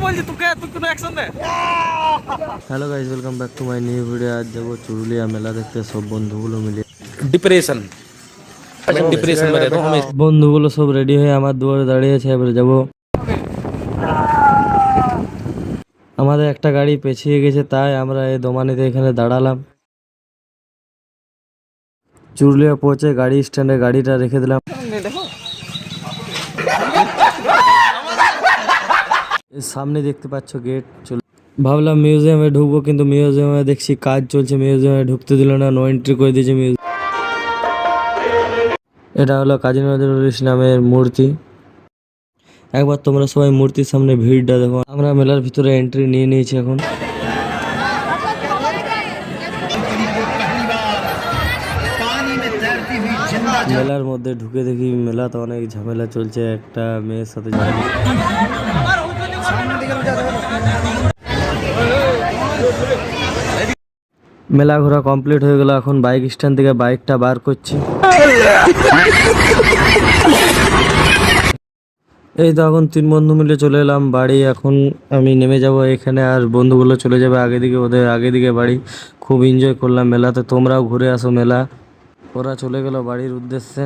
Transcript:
Hello guys, welcome back to my new video. आज जब चुरुलिया मेला देखते सब বন্ধুগুলো মিলে ডিপ্রেশন में रहता हूँ हमेशा। বন্ধুগুলো সব রেডি হয়ে আমার দুয়ারে দাঁড়িয়ে আছে। এবারে যাব। আমাদের একটা গাড়ি পেছিয়ে গেছে, তাই আমরা এই দোমানিতে এখানে দাঁড়ালাম। চুরুলিয়া পৌঁছে গাড়ি স্ট্যান্ডে গাড়িটা রেখে দিলাম। সামনে দেখতে পাচ্ছ গেট। ভাবলাম মিউজিয়ামে ঢুকবো, কিন্তু মিউজিয়ামে দেখছি কাজ চলছে, মিউজিয়ামে ঢুকতে দিল না, নো এন্ট্রি করে দিয়েছে মিউজিয়াম। এটা হলো কাজী নজরুল ইসলামের মূর্তি। একবার তোমরা সবাই মূর্তির সামনে ভিড়টা দেখো। আমরা মেলার ভিতরে এন্ট্রি নিয়ে নিয়েছি এখন। মেলার মধ্যে ঢুকে দেখি মেলাতে অনেক ঝামেলা চলছে একটা মেয়ের সাথে। মেলা ঘোরা কমপ্লিট হয়ে গেল, এখন বাইক স্ট্যান্ড থেকে বাইকটা বার করছি। এই তো এখন 3 বন্ধু মিলে চলে এলাম বাড়ি। এখন আমি নেমে যাব এখানে, আর বন্ধুগুলো চলে যাবে আগে দিকে, ওদের আগে দিকে বাড়ি। খুব এনজয় করলাম মেলাতে, তোমরাও ঘুরে আসো মেলা। ওরা চলে গেল বাড়ির উদ্দেশ্যে।